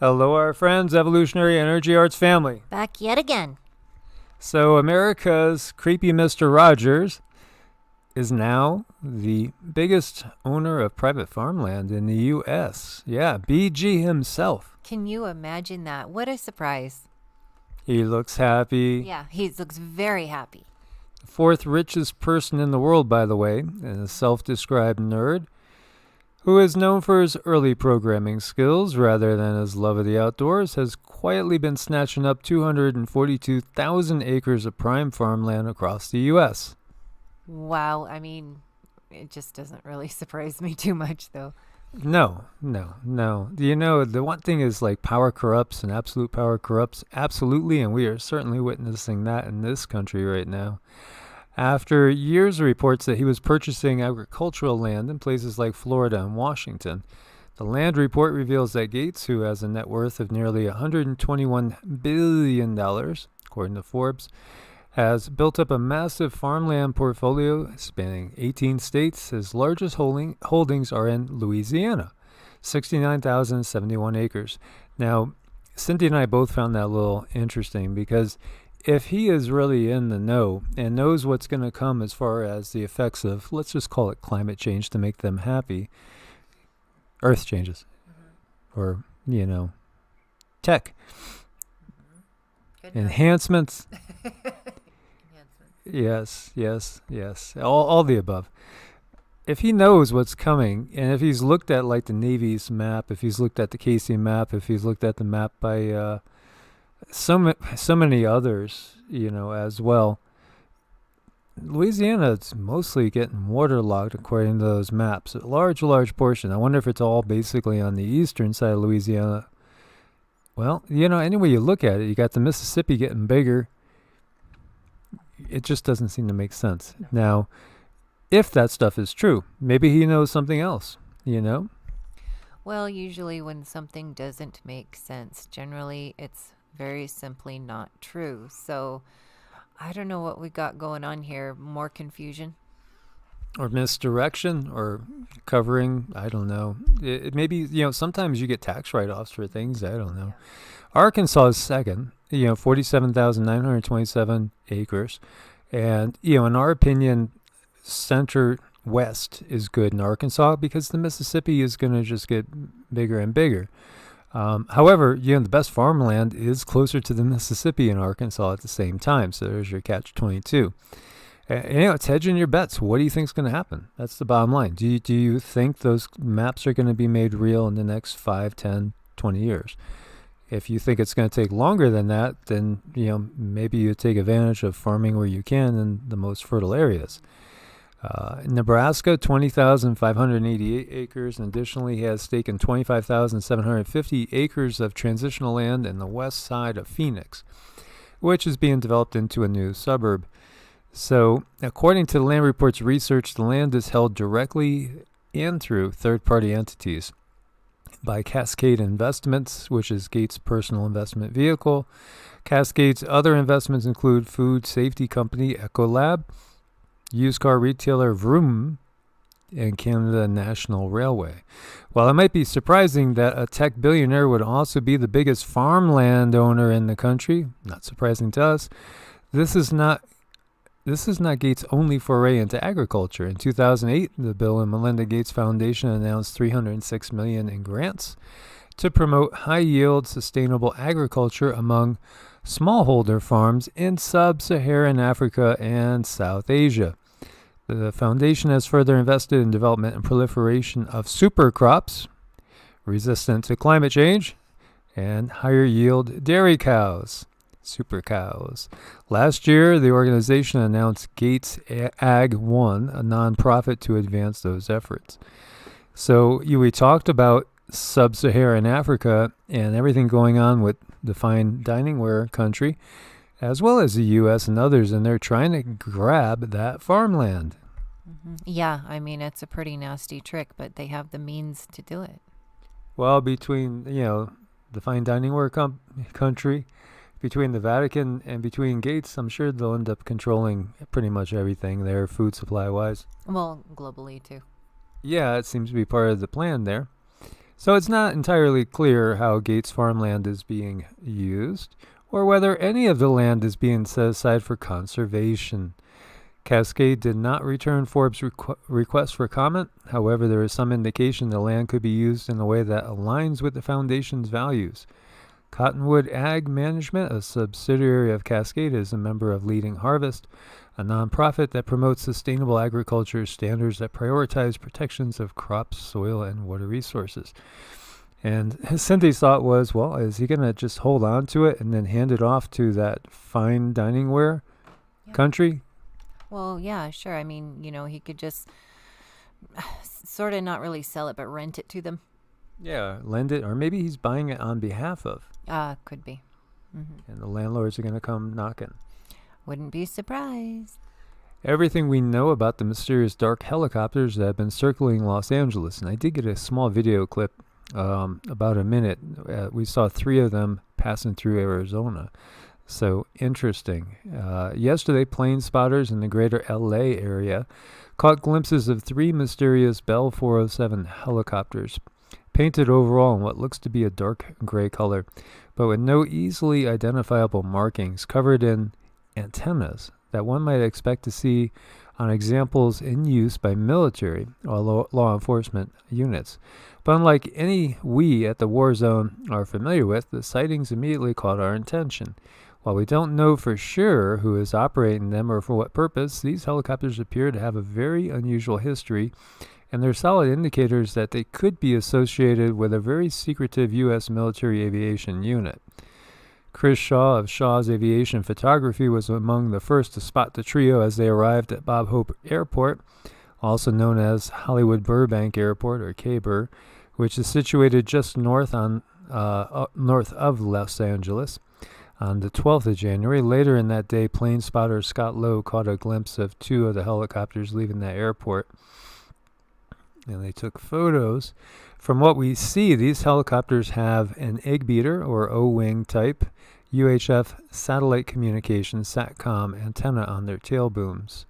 Hello, our friends, Evolutionary Energy Arts family. Back yet again. So, America's creepy Mr. Rogers is now the biggest owner of private farmland in the U.S. Yeah, BG himself. Can you imagine that? What a surprise. He looks happy. Yeah, he looks very happy. Fourth richest person in the world, by the way, and a self-described nerd who is known for his early programming skills rather than his love of the outdoors, has quietly been snatching up 242,000 acres of prime farmland across the U.S. Wow, it just doesn't really surprise me too much, though. No. You know, the one thing is like power corrupts and absolute power corrupts absolutely, and we are certainly witnessing that in this country right now. After years of reports that he was purchasing agricultural land in places like Florida and Washington, the land report reveals that Gates, who has a net worth of nearly $121 billion, according to Forbes, has built up a massive farmland portfolio spanning 18 states. His largest holdings are in Louisiana, 69,071 acres. Now, Cindy and I both found that a little interesting because if he is really in the know and knows what's going to come as far as the effects of, let's just call it climate change to make them happy, earth changes, or, tech, enhancements. Yes. All the above. If he knows what's coming, and if he's looked at like the Navy's map, if he's looked at the Casey map, if he's looked at the map by so many others, as well, Louisiana is mostly getting waterlogged according to those maps. A large portion. I wonder if it's all basically on the eastern side of Louisiana. Well, any way you look at it, you got the Mississippi getting bigger. It just doesn't seem to make sense. No. Now, if that stuff is true, maybe he knows something else, Well, usually when something doesn't make sense, generally it's very simply not true. So I don't know what we got going on here. More confusion? Or misdirection or covering. I don't know. It maybe, sometimes you get tax write-offs for things. I don't know. Yeah. Arkansas is second, 47,927 acres. And, in our opinion, center west is good in Arkansas because the Mississippi is going to just get bigger and bigger. However, the best farmland is closer to the Mississippi in Arkansas at the same time. So there's your catch-22. It's hedging your bets. What do you think is going to happen? That's the bottom line. Do you think those maps are going to be made real in the next 5, 10, 20 years? If you think it's going to take longer than that, then maybe you take advantage of farming where you can in the most fertile areas. Nebraska, 20,588 acres, and additionally he has stake in 25,750 acres of transitional land in the west side of Phoenix, which is being developed into a new suburb. So, according to the land report's research, the land is held directly and through third-party entities by Cascade Investments, which is Gates' personal investment vehicle. Cascade's other investments include food safety company Ecolab, used car retailer Vroom, and Canada National Railway. While it might be surprising that a tech billionaire would also be the biggest farmland owner in the country, not surprising to us, this is not Gates' only foray into agriculture. In 2008, the Bill and Melinda Gates Foundation announced $306 million in grants to promote high-yield, sustainable agriculture among smallholder farms in sub-Saharan Africa and South Asia. The foundation has further invested in development and proliferation of super crops resistant to climate change and higher yield dairy cows. Super cows. Last year, the organization announced Gates Ag One, a nonprofit to advance those efforts. So we talked about sub-Saharan Africa and everything going on with the fine dining ware country, as well as the U.S. and others, and they're trying to grab that farmland. Mm-hmm. Yeah, it's a pretty nasty trick, but they have the means to do it. Well, between, the fine dining ware country, between the Vatican and between Gates, I'm sure they'll end up controlling pretty much everything there, food supply-wise. Well, globally, too. Yeah, it seems to be part of the plan there. So it's not entirely clear how Gates Farmland is being used, or whether any of the land is being set aside for conservation. Cascade did not return Forbes' request for comment. However, there is some indication the land could be used in a way that aligns with the foundation's values. Cottonwood Ag Management, a subsidiary of Cascade, is a member of Leading Harvest, a nonprofit that promotes sustainable agriculture standards that prioritize protections of crops, soil, and water resources. And Cynthia's thought was, well, is he going to just hold on to it and then hand it off to that fine dining ware country? Well, yeah, sure. I mean, he could just sort of not really sell it, but rent it to them. Yeah, lend it, or maybe he's buying it on behalf of. Could be. And the landlords are going to come knocking. Wouldn't be surprised. Everything we know about the mysterious dark helicopters that have been circling Los Angeles, and I did get a small video clip about a minute. We saw 3 of them passing through Arizona. So interesting. Yesterday, plane spotters in the greater LA area caught glimpses of 3 mysterious Bell 407 helicopters, painted overall in what looks to be a dark gray color, but with no easily identifiable markings, covered in antennas that one might expect to see on examples in use by military or law enforcement units. But unlike any we at the war zone are familiar with, the sightings immediately caught our attention. While we don't know for sure who is operating them or for what purpose, these helicopters appear to have a very unusual history, and they're solid indicators that they could be associated with a very secretive U.S. military aviation unit. Chris Shaw of Shaw's Aviation Photography was among the first to spot the trio as they arrived at Bob Hope Airport, also known as Hollywood Burbank Airport, or K-Bur, which is situated just north of Los Angeles. On the 12th of January, later in that day, plane spotter Scott Lowe caught a glimpse of 2 of the helicopters leaving that airport, and they took photos. From what we see, these helicopters have an egg beater or O-wing type UHF satellite communications SATCOM antenna on their tail booms.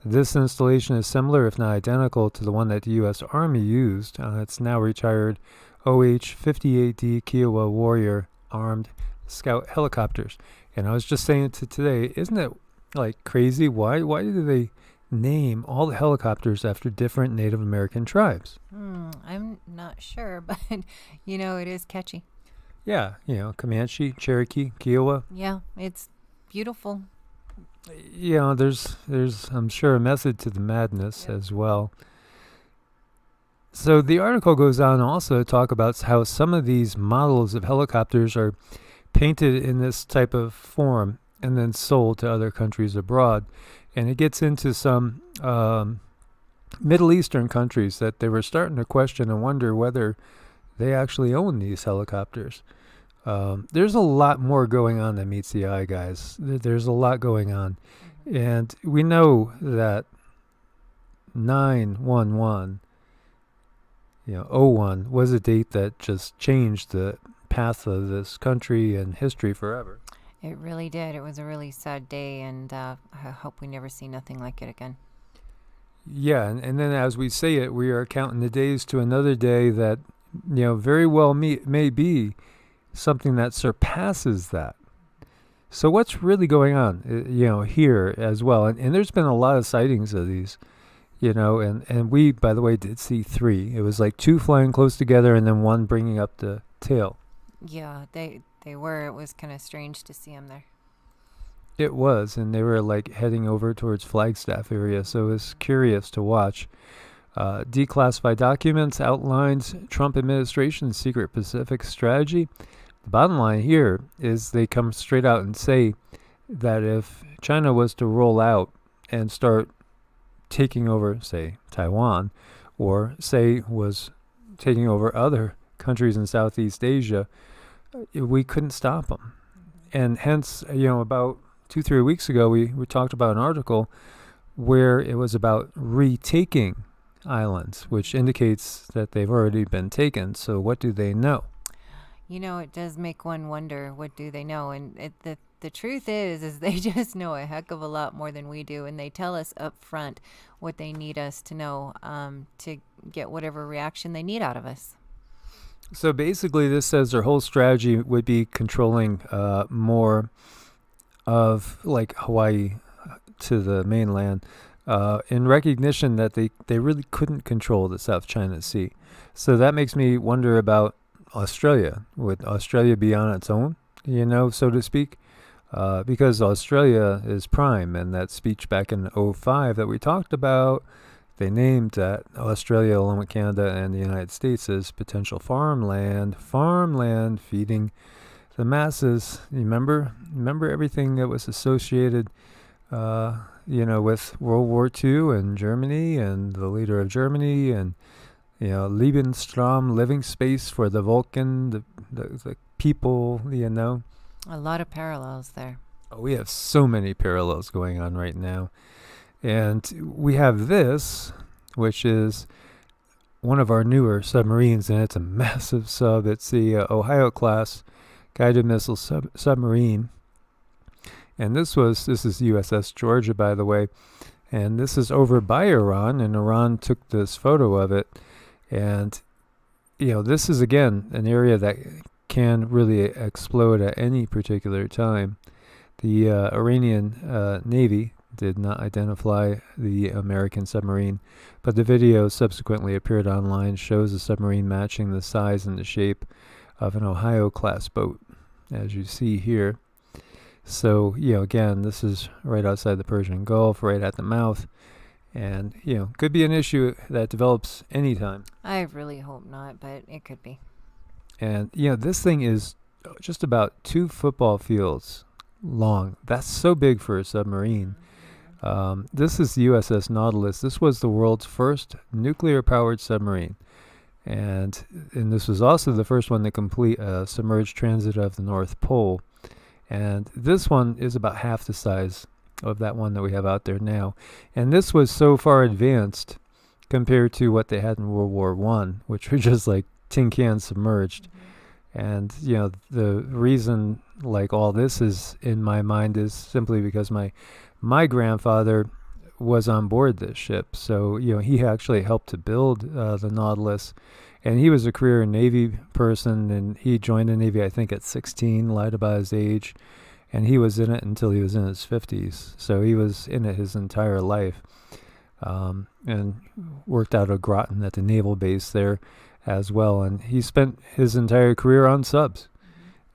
This installation is similar, if not identical, to the one that the U.S. Army used on its now retired OH-58D Kiowa Warrior armed scout helicopters. And I was just saying today, isn't it like crazy? Why do they name all the helicopters after different Native American tribes? I'm not sure, but it is catchy. Yeah, Comanche, Cherokee, Kiowa. Yeah, it's beautiful. There's I'm sure a method to the madness as well. So the article goes on also to talk about how some of these models of helicopters are painted in this type of form and then sold to other countries abroad. And it gets into some Middle Eastern countries that they were starting to question and wonder whether they actually own these helicopters. There's a lot more going on than meets the eye, guys. There's a lot going on. And we know that 9/11, 01 was a date that just changed the path of this country and history forever. It really did. It was a really sad day, and I hope we never see nothing like it again. Yeah, and then as we say it, we are counting the days to another day that, very well may be something that surpasses that. So what's really going on, here as well? And there's been a lot of sightings of these, and we, by the way, did see 3. It was like 2 flying close together and then 1 bringing up the tail. Yeah, they were. It was kind of strange to see them there. It was, and they were like heading over towards Flagstaff area, so it was curious to watch. Declassified documents outlines Trump administration's secret Pacific strategy. The bottom line here is they come straight out and say that if China was to roll out and start taking over, say, Taiwan, or say was taking over other countries in Southeast Asia, we couldn't stop them. And hence, about 2-3 weeks ago, we talked about an article where it was about retaking islands, which indicates that they've already been taken. So what do they know? It does make one wonder, what do they know? And the truth is they just know a heck of a lot more than we do, and they tell us up front what they need us to know to get whatever reaction they need out of us. So basically, this says their whole strategy would be controlling more of like Hawaii to the mainland in recognition that they really couldn't control the South China Sea. So that makes me wonder about Australia. Would Australia be on its own, so to speak? Because Australia is prime, and that speech back in '05 that we talked about, they named that Australia, along with Canada and the United States, as potential farmland feeding the masses. You remember everything that was associated, with World War II and Germany and the leader of Germany and, Lebensraum, living space for the Vulcan, the people, A lot of parallels there. Oh, we have so many parallels going on right now. And we have this, which is one of our newer submarines, and it's a massive sub. It's the Ohio class guided missile submarine. And this is USS Georgia, by the way. And this is over by Iran, and Iran took this photo of it. And, this is, again, an area that can really explode at any particular time. The Iranian Navy did not identify the American submarine, but the video subsequently appeared online, shows the submarine matching the size and the shape of an Ohio-class boat, as you see here. So, again, this is right outside the Persian Gulf, right at the mouth, and, could be an issue that develops anytime. I really hope not, but it could be. And, this thing is just about 2 football fields long. That's so big for a submarine. This is the USS Nautilus. This was the world's first nuclear-powered submarine. And this was also the first one to complete a submerged transit of the North Pole. And this one is about half the size of that one that we have out there now. And this was so far advanced compared to what they had in World War I, which were just like tin cans submerged. And, the reason like all this is in my mind is simply because my grandfather was on board this ship. So, he actually helped to build the Nautilus. And he was a career Navy person, and he joined the Navy, I think, at 16, lied about his age. And he was in it until he was in his 50s. So he was in it his entire life. And worked out of Groton at the naval base there as well. And he spent his entire career on subs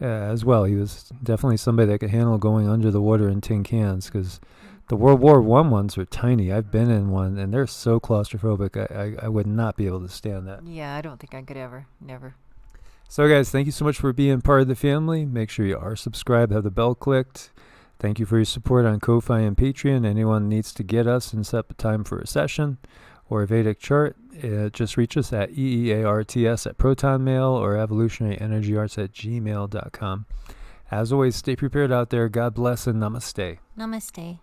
as well. He was definitely somebody that could handle going under the water in tin cans, because the World War I ones are tiny. I've been in one, and they're so claustrophobic. I would not be able to stand that. Yeah, I don't think I could ever. Never. So, guys, thank you so much for being part of the family. Make sure you are subscribed, have the bell clicked. Thank you for your support on Ko-Fi and Patreon. Anyone needs to get us and set up a time for a session or a Vedic chart, just reach us at EEARTS at ProtonMail or evolutionaryenergyarts at gmail.com. As always, stay prepared out there. God bless and namaste. Namaste.